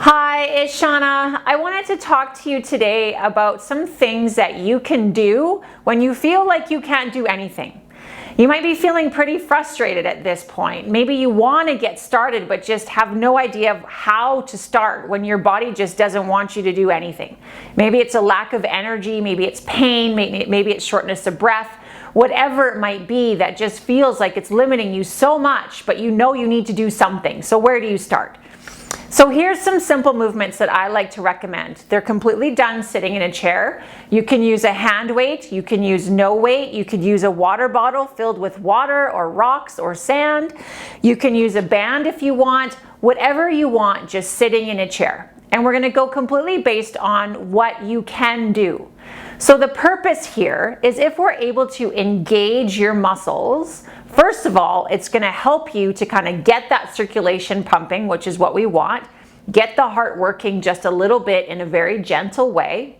Hi, it's Shauna. I wanted to talk to you today about some things that you can do when you feel like you can't do anything. You might be feeling pretty frustrated at this point. Maybe you want to get started but just have no idea of how to start when your body just doesn't want you to do anything. Maybe it's a lack of energy, maybe it's pain, maybe it's shortness of breath. Whatever it might be that just feels like it's limiting you so much, but you know you need to do something. So where do you start? So here's some simple movements that I like to recommend. They're completely done sitting in a chair. You can use a hand weight, you can use no weight, you could use a water bottle filled with water or rocks or sand. You can use a band if you want, whatever you want, just sitting in a chair. And we're gonna go completely based on what you can do. So the purpose here is if we're able to engage your muscles, first of all, it's going to help you to kind of get that circulation pumping, which is what we want. Get the heart working just a little bit in a very gentle way.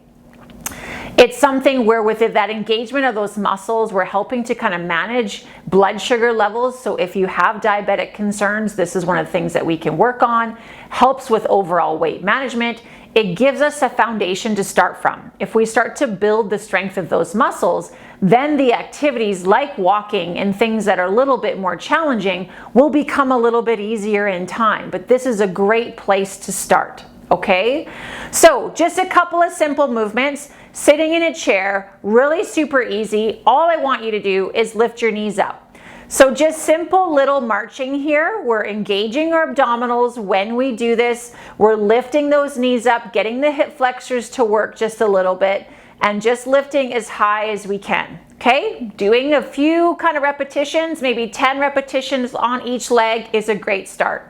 It's something where with that engagement of those muscles, we're helping to kind of manage blood sugar levels. So if you have diabetic concerns, this is one of the things that we can work on. Helps with overall weight management. It gives us a foundation to start from. If we start to build the strength of those muscles, then the activities like walking and things that are a little bit more challenging will become a little bit easier in time. But this is a great place to start, okay? So just a couple of simple movements. Sitting in a chair, really super easy. All I want you to do is lift your knees up. So just simple little marching here. We're engaging our abdominals when we do this. We're lifting those knees up, getting the hip flexors to work just a little bit, and just lifting as high as we can. Okay, doing a few kind of repetitions, maybe 10 repetitions on each leg is a great start.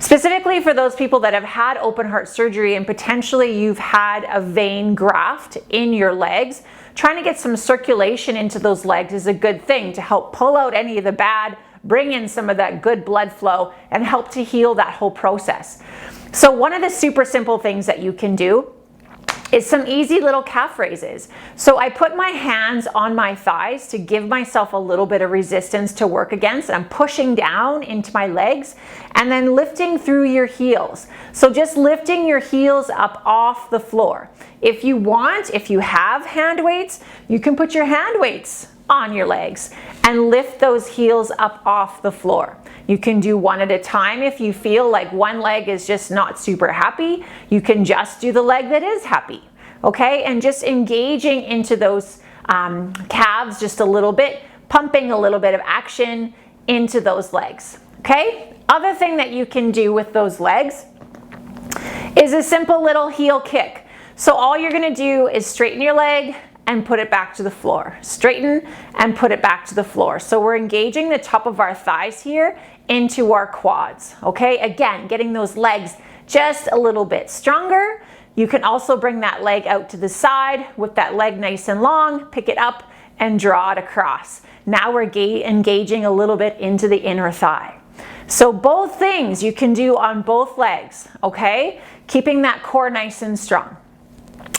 Specifically for those people that have had open heart surgery and potentially you've had a vein graft in your legs, trying to get some circulation into those legs is a good thing to help pull out any of the bad, bring in some of that good blood flow, and help to heal that whole process. So one of the super simple things that you can do is some easy little calf raises. So I put my hands on my thighs to give myself a little bit of resistance to work against. I'm pushing down into my legs and then lifting through your heels. So just lifting your heels up off the floor. If you want, if you have hand weights, you can put your hand weights on your legs and lift those heels up off the floor. You can do one at a time. If you feel like one leg is just not super happy, you can just do the leg that is happy, okay? And just engaging into those calves just a little bit, pumping a little bit of action into those legs, okay? Other thing that you can do with those legs is a simple little heel kick. So all you're gonna do is straighten your leg and put it back to the floor. Straighten and put it back to the floor. So we're engaging the top of our thighs here into our quads, okay? Again, getting those legs just a little bit stronger. You can also bring that leg out to the side with that leg nice and long, pick it up and draw it across. Now we're engaging a little bit into the inner thigh. So both things you can do on both legs, okay? Keeping that core nice and strong.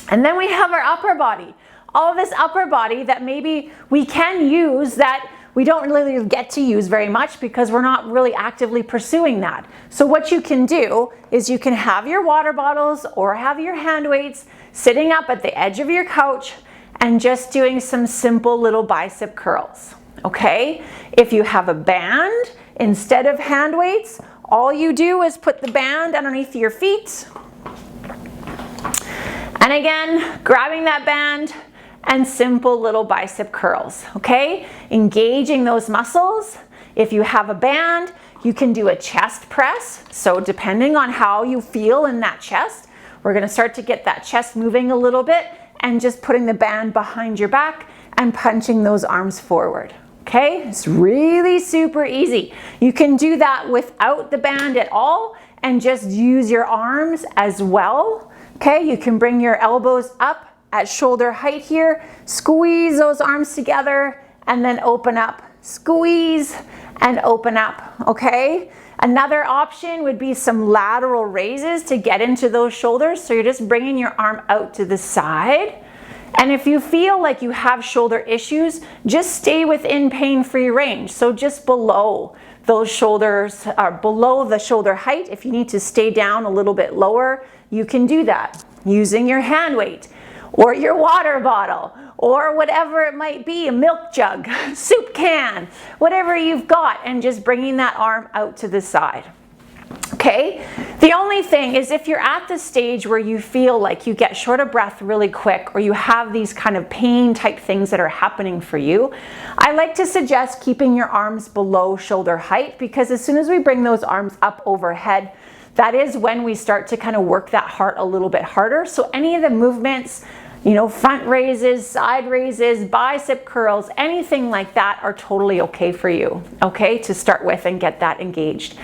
And then we have our upper body. All of this upper body that maybe we can use that we don't really get to use very much because we're not really actively pursuing that. So what you can do is you can have your water bottles or have your hand weights sitting up at the edge of your couch and just doing some simple little bicep curls, okay? If you have a band instead of hand weights, all you do is put the band underneath your feet. And again, grabbing that band, and simple little bicep curls, okay? Engaging those muscles. If you have a band, you can do a chest press. So depending on how you feel in that chest, we're gonna start to get that chest moving a little bit and just putting the band behind your back and punching those arms forward, okay? It's really super easy. You can do that without the band at all and just use your arms as well, okay? You can bring your elbows up at shoulder height here, squeeze those arms together and then open up, squeeze and open up, okay? Another option would be some lateral raises to get into those shoulders. So you're just bringing your arm out to the side. And if you feel like you have shoulder issues, just stay within pain-free range. So just below those shoulders are below the shoulder height. If you need to stay down a little bit lower, you can do that using your hand weight or your water bottle or whatever it might be, a milk jug, soup can, whatever you've got, and just bringing that arm out to the side. Okay, the only thing is if you're at the stage where you feel like you get short of breath really quick, or you have these kind of pain type things that are happening for you, I like to suggest keeping your arms below shoulder height, because as soon as we bring those arms up overhead, that is when we start to kind of work that heart a little bit harder. So any of the movements, you know, front raises, side raises, bicep curls, anything like that are totally okay for you, okay, to start with and get that engaged.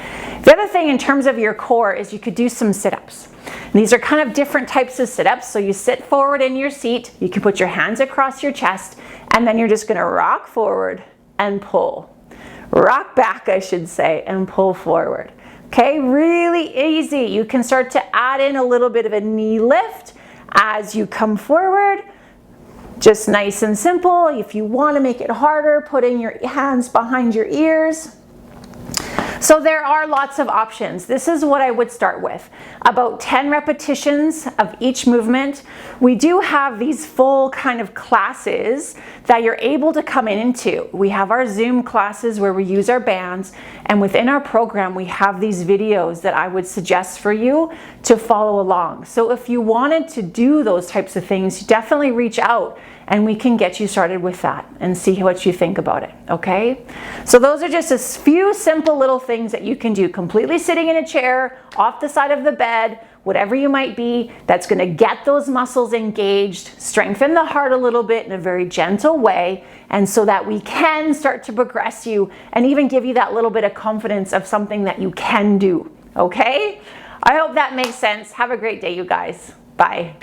The other thing in terms of your core is you could do some sit-ups. These are kind of different types of sit-ups. So you sit forward in your seat, you can put your hands across your chest, and then you're just gonna rock forward and pull. Rock back, I should say, and pull forward. Okay, really easy. You can start to add in a little bit of a knee lift as you come forward. Just nice and simple. If you want to make it harder, putting your hands behind your ears. So there are lots of options. This is what I would start with. About 10 repetitions of each movement. We do have these full kind of classes that you're able to come into. We have our Zoom classes where we use our bands, and within our program we have these videos that I would suggest for you to follow along. So if you wanted to do those types of things, definitely reach out and we can get you started with that and see what you think about it, okay? So those are just a few simple little things that you can do, completely sitting in a chair, off the side of the bed, whatever you might be, that's gonna get those muscles engaged, strengthen the heart a little bit in a very gentle way, and so that we can start to progress you and even give you that little bit of confidence of something that you can do, okay? I hope that makes sense. Have a great day, you guys. Bye.